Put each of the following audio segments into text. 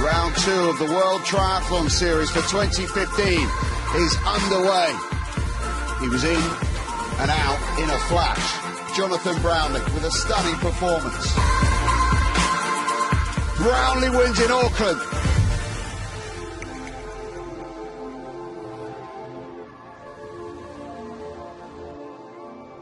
Round 2 of the World Triathlon Series for 2015 is underway. He was in and out in a flash. Jonathan Brownlee with a stunning performance. Brownlee wins in Auckland.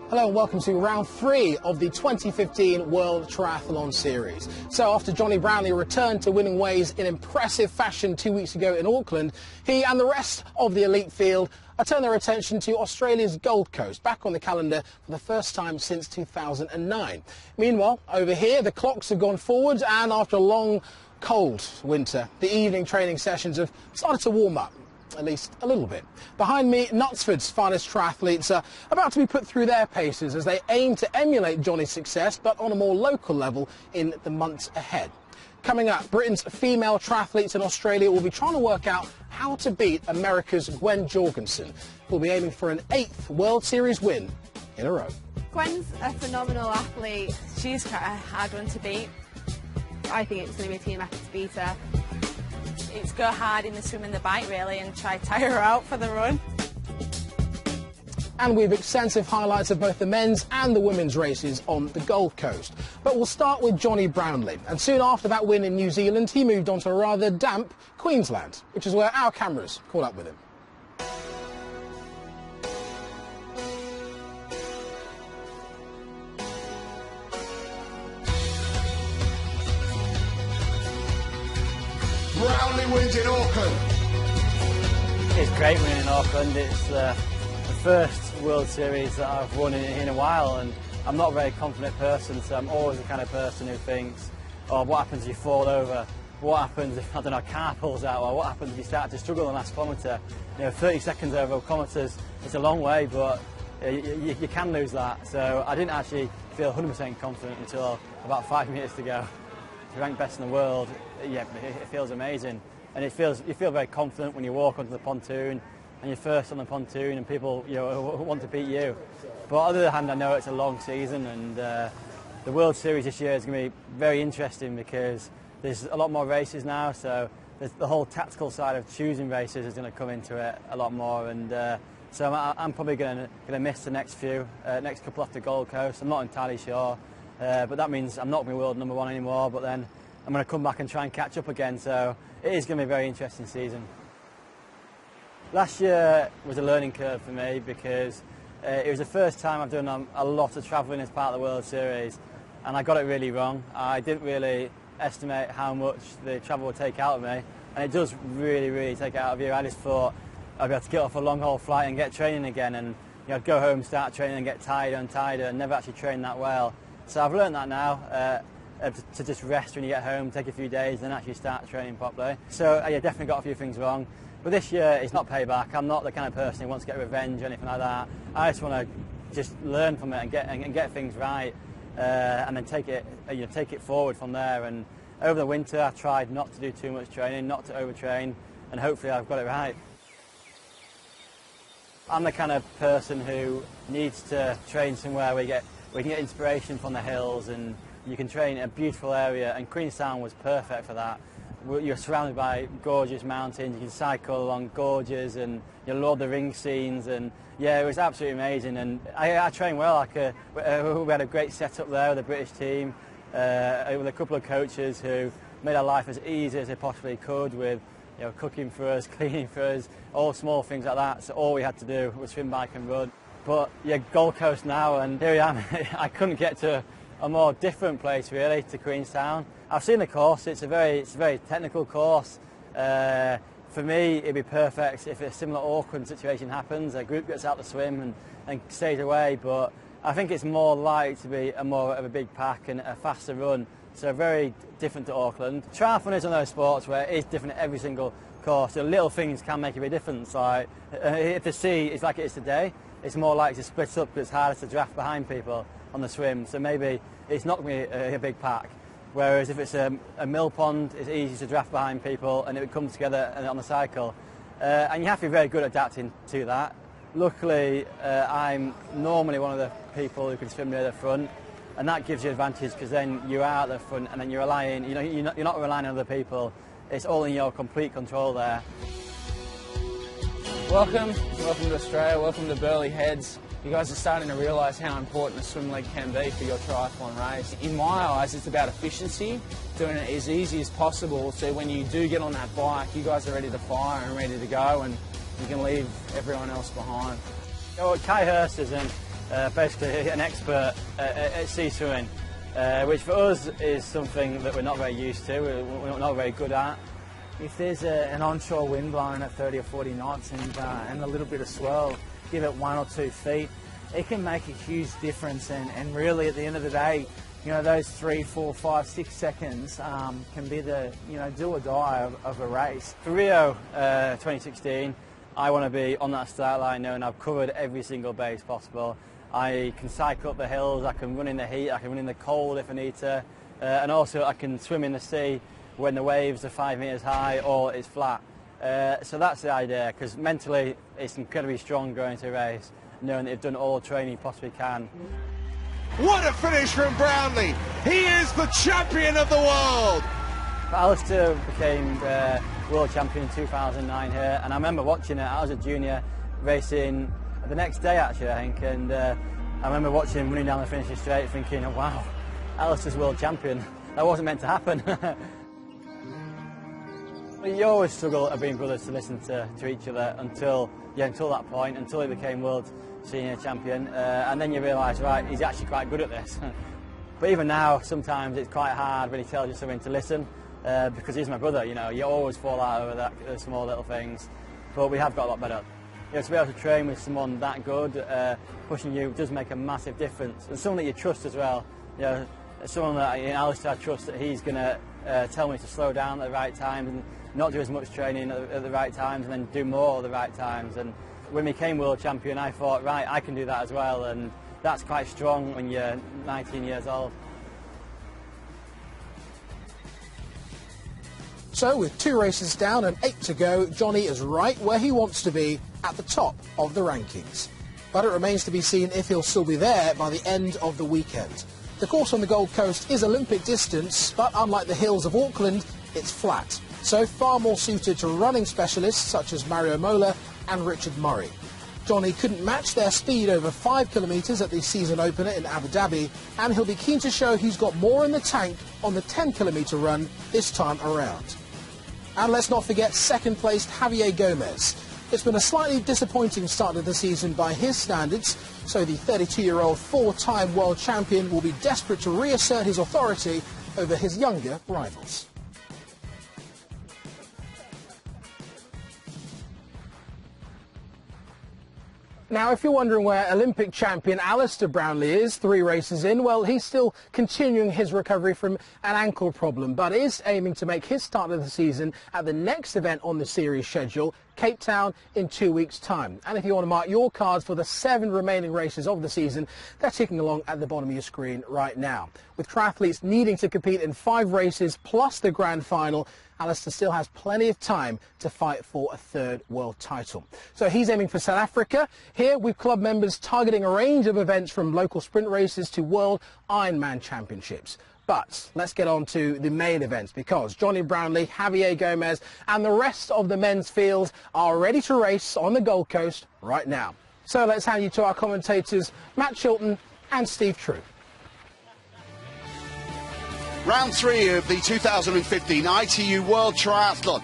Hello and welcome to round 3 of the 2015 World Triathlon Series. So after Johnny Brownlee returned to winning ways in impressive fashion 2 weeks ago in Auckland, he and the rest of the elite field are turning their attention to Australia's Gold Coast, back on the calendar for the first time since 2009. Meanwhile, over here, the clocks have gone forward, and after a long, cold winter, the evening training sessions have started to warm up. At least a little bit. Behind me, Knutsford's finest triathletes are about to be put through their paces as they aim to emulate Johnny's success, but on a more local level in the months ahead. Coming up, Britain's female triathletes in Australia will be trying to work out how to beat America's Gwen Jorgensen, who will be aiming for an 8th World Series win in a row. Gwen's a phenomenal athlete. She's quite a hard one to beat. I think it's going to be a team effort to beat her. It's go hard in the swim and the bike really and try to tire her out for the run. And we have extensive highlights of both the men's and the women's races on the Gold Coast. But we'll start with Johnny Brownlee. And soon after that win in New Zealand, he moved on to a rather damp Queensland, which is where our cameras caught up with him. Brownlee wins in Auckland. It's great winning in Auckland. It's the first World Series that I've won in a while, and I'm not a very confident person, so I'm always the kind of person who thinks, oh, what happens if you fall over? What happens if, I don't know, a car pulls out? Or what happens if you start to struggle in the last kilometre? You know, 30 seconds over a kilometre it's a long way, but you can lose that. So I didn't actually feel 100% confident until about 5 minutes to go. To rank best in the world, yeah, it feels amazing, and you feel very confident when you walk onto the pontoon and you're first on the pontoon and people want to beat you. But on the other hand, I know it's a long season, and the World Series this year is going to be very interesting because there's a lot more races now, so the whole tactical side of choosing races is going to come into it a lot more, and so I'm probably going to miss the next couple off the Gold Coast. I'm not entirely sure. But that means I'm not going to be world number 1 anymore, but then I'm going to come back and try and catch up again, so it is going to be a very interesting season. Last year was a learning curve for me because it was the first time I've done a lot of travelling as part of the World Series, and I got it really wrong. I didn't really estimate how much the travel would take out of me, and it does really, really take it out of you. I just thought I'd be able to get off a long-haul flight and get training again, and I'd go home, start training and get tired and tired and never actually train that well. So I've learned that now, to just rest when you get home, take a few days, then actually start training properly. So yeah, definitely got a few things wrong. But this year, it's not payback. I'm not the kind of person who wants to get revenge or anything like that. I just want to just learn from it and get things right, and then take it forward from there. And over the winter, I tried not to do too much training, not to overtrain, and hopefully I've got it right. I'm the kind of person who needs to train somewhere where we can get inspiration from the hills, and you can train in a beautiful area, and Queenstown was perfect for that. You're surrounded by gorgeous mountains, you can cycle along gorges and Lord of the Rings scenes, and yeah, it was absolutely amazing. And I trained well. We had a great setup there with the British team, with a couple of coaches who made our life as easy as they possibly could with cooking for us, cleaning for us, all small things like that. So all we had to do was swim, bike and run. But yeah, Gold Coast now, and here I am. I couldn't get to a more different place really to Queenstown. I've seen the course. It's a very technical course. For me, it'd be perfect if a similar Auckland situation happens. A group gets out to swim and stays away. But I think it's more likely to be more of a big pack and a faster run. So very different to Auckland. Triathlon is one of those sports where it is different at every single course. So little things can make a big difference. Like if the sea is like it is today, it's more likely to split up because it's harder to draft behind people on the swim. So maybe it's not going to be a big pack. Whereas if it's a mill pond, it's easy to draft behind people and it comes together on the cycle. And you have to be very good at adapting to that. Luckily, I'm normally one of the people who can swim near the front, and that gives you advantage because then you're out at the front and then you're not relying on other people. it's all in your complete control there. Welcome to Australia, welcome to Burleigh Heads. You guys are starting to realise how important a swim leg can be for your triathlon race. In my eyes, it's about efficiency, doing it as easy as possible, so when you do get on that bike, you guys are ready to fire and ready to go, and you can leave everyone else behind. Well, Kai Hurst is basically an expert at sea swimming, which for us is something that we're not very used to, we're not very good at. If there's an onshore wind blowing at 30 or 40 knots and a little bit of swell, give it 1 or 2 feet, it can make a huge difference, and really at the end of the day, you know, those 3, 4, 5, 6 seconds can be the, you know, do or die of a race. For Rio 2016, I want to be on that start line knowing I've covered every single base possible. I can cycle up the hills, I can run in the heat, I can run in the cold if I need to, and also I can swim in the sea when the waves are 5 metres high or it's flat. So that's the idea, because mentally it's incredibly strong going to a race, knowing that you've done all the training you possibly can. What a finish from Brownlee! He is the champion of the world! Alistair became world champion in 2009 here, and I remember watching it. I was a junior racing the next day actually, I think, and I remember watching him running down the finishing straight thinking, oh, wow, Alistair's world champion. That wasn't meant to happen. You always struggle at being brothers to listen to each other until that point, until he became world senior champion, and then you realise, right, he's actually quite good at this. But even now, sometimes it's quite hard when he tells you something to listen, because he's my brother, you know, you always fall out over those small little things, but we have got a lot better. You know, to be able to train with someone that good, pushing you, does make a massive difference, and someone that you trust as well. You know, someone that, in Alistair, I trust that he's going to tell me to slow down at the right time and not do as much training at the right times, and then do more at the right times. And when we became world champion, I thought, right, I can do that as well, and that's quite strong when you're 19 years old. So with 2 races down and 8 to go, Johnny is right where he wants to be, at the top of the rankings. But it remains to be seen if he'll still be there by the end of the weekend. The course on the Gold Coast is Olympic distance, but unlike the hills of Auckland, it's flat, so far more suited to running specialists such as Mario Mola and Richard Murray. Johnny couldn't match their speed over 5 kilometres at the season opener in Abu Dhabi, and he'll be keen to show he's got more in the tank on the 10-kilometre run this time around. And let's not forget second-placed Javier Gomez. It's been a slightly disappointing start to the season by his standards, so the 32-year-old 4-time world champion will be desperate to reassert his authority over his younger rivals. Now, if you're wondering where Olympic champion Alistair Brownlee is 3 races in, well, he's still continuing his recovery from an ankle problem, but is aiming to make his start of the season at the next event on the series schedule, Cape Town, in 2 weeks' time. And if you want to mark your cards for the 7 remaining races of the season, they're ticking along at the bottom of your screen right now. With triathletes needing to compete in 5 races plus the grand final, Alistair still has plenty of time to fight for a 3rd world title. So he's aiming for South Africa. Here with club members targeting a range of events from local sprint races to World Ironman Championships. But let's get on to the main events, because Johnny Brownlee, Javier Gomez and the rest of the men's field are ready to race on the Gold Coast right now. So let's hand you to our commentators Matt Chilton and Steve True. Round 3 of the 2015 ITU World Triathlon,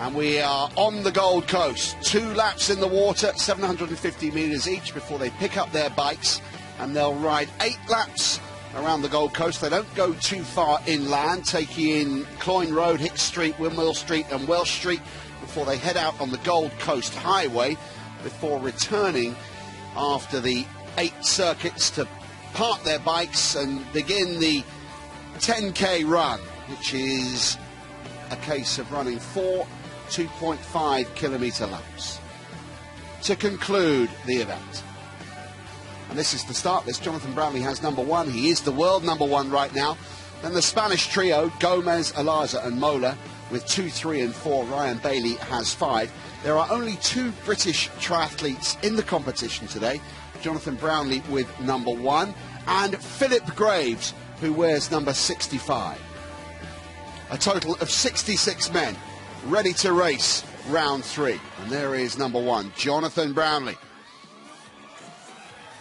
and we are on the Gold Coast. 2 laps in the water, 750 metres each before they pick up their bikes, and they'll ride 8 laps around the Gold Coast. They don't go too far inland, taking in Cloyne Road, Hicks Street, Windmill Street and Welsh Street before they head out on the Gold Coast Highway, before returning after the 8 circuits to park their bikes and begin the 10k run, which is a case of running 4 2.5 kilometre laps to conclude the event. And this is the start list. Jonathan Brownlee has number 1. He is the world number 1 right now. Then the Spanish trio, Gomez, Alaza and Mola, with 2, 3 and 4. Ryan Bailey has 5. There are only 2 British triathletes in the competition today. Jonathan Brownlee with number 1 and Philip Graves, who wears number 65. a total of 66 men ready to race round 3. And there is number 1, Jonathan Brownlee,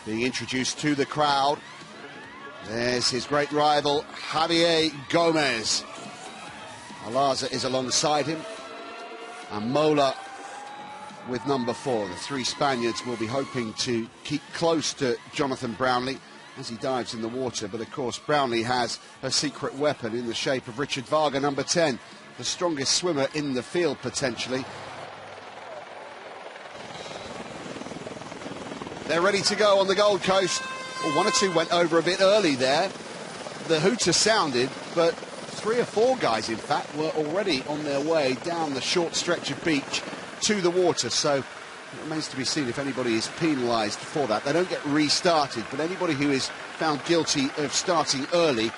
being introduced to the crowd. There's his great rival, Javier Gomez. Alaza is alongside him, and Mola with number 4. The 3 Spaniards will be hoping to keep close to Jonathan Brownlee as he dives in the water, but of course Brownlee has a secret weapon in the shape of Richard Varga, number 10, the strongest swimmer in the field potentially. They're ready to go on the Gold Coast. Well, 1 or 2 went over a bit early there. The hooter sounded, but 3 or 4 guys in fact were already on their way down the short stretch of beach to the water, so it remains to be seen if anybody is penalised for that. They don't get restarted, but anybody who is found guilty of starting early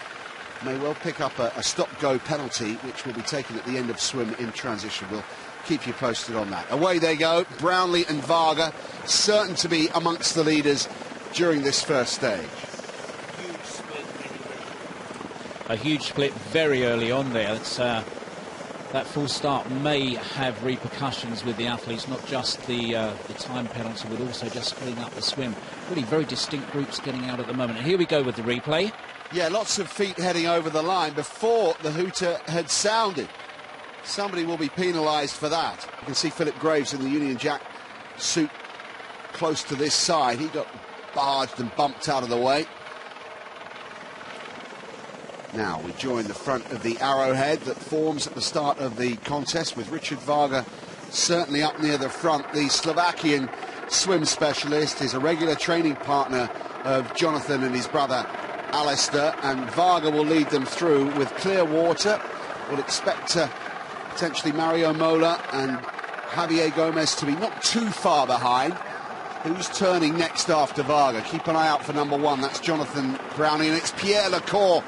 may well pick up a stop-go penalty, which will be taken at the end of swim in transition. We'll keep you posted on that. Away they go, Brownlee and Varga, certain to be amongst the leaders during this first stage. A huge split very early on there. That full start may have repercussions with the athletes, not just the time penalty, but also just splitting up the swim. Really very distinct groups getting out at the moment. And here we go with the replay. Yeah, lots of feet heading over the line before the hooter had sounded. Somebody will be penalised for that. You can see Philip Graves in the Union Jack suit close to this side. He got barged and bumped out of the way. Now we join the front of the arrowhead that forms at the start of the contest, with Richard Varga certainly up near the front. The Slovakian swim specialist is a regular training partner of Jonathan and his brother Alistair, and Varga will lead them through with clear water. We'll expect potentially Mario Mola and Javier Gomez to be not too far behind. Who's turning next after Varga? Keep an eye out for number 1, that's Jonathan Brownlee, and it's Pierre Lecour,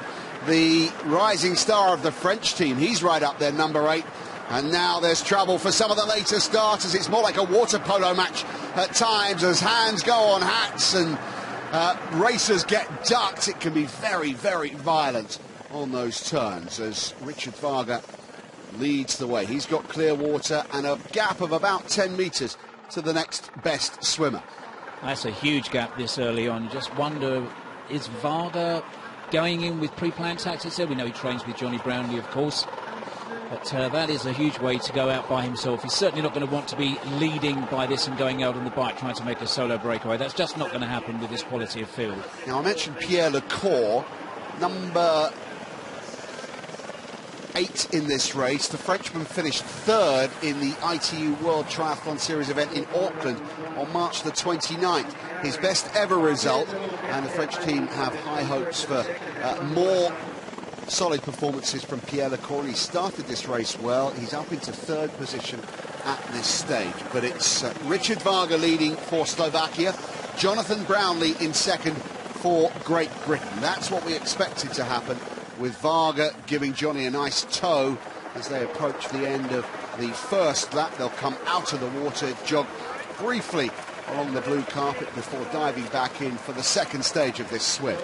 the rising star of the French team. He's right up there, number 8. And now there's trouble for some of the later starters. It's more like a water polo match at times as hands go on hats and racers get ducked. It can be very, very violent on those turns as Richard Varga leads the way. He's got clear water and a gap of about 10 metres to the next best swimmer. That's a huge gap this early on. You just wonder, is Varga going in with pre-planned tactics there? We know he trains with Johnny Brownlee, of course, but that is a huge way to go out by himself. He's certainly not going to want to be leading by this and going out on the bike trying to make a solo breakaway. That's just not going to happen with this quality of field. Now, I mentioned Pierre Lecour, number 8 in this race. The Frenchman finished 3rd in the ITU World Triathlon Series event in Auckland on March the 29th. His best ever result, and the French team have high hopes for more solid performances from Pierre Lecour. He started this race well. He's up into 3rd position at this stage, but it's Richard Varga leading for Slovakia, Jonathan Brownlee in 2nd for Great Britain. That's what we expected to happen, with Varga giving Johnny a nice tow as they approach the end of the first lap. They'll come out of the water, jog briefly along the blue carpet before diving back in for the 2nd stage of this swim.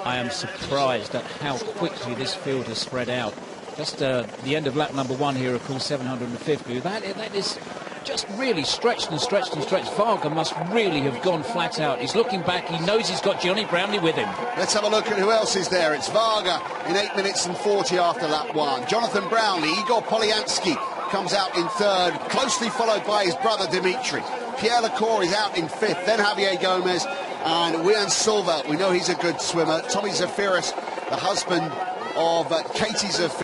I am surprised at how quickly this field has spread out. Just the end of lap number 1 here, of course, 750. That is just really stretched and stretched and stretched. Varga must really have gone flat out. He's looking back. He knows he's got Johnny Brownlee with him. Let's have a look at who else is there. It's Varga in 8 minutes and 40 after lap 1. Jonathan Brownlee, Igor Polyansky comes out in 3rd, closely followed by his brother Dimitri. Pierre Lecour is out in 5th, then Javier Gomez and Wian Silva. We know he's a good swimmer. Tommy Zafiris, the husband of Katie Zafiris.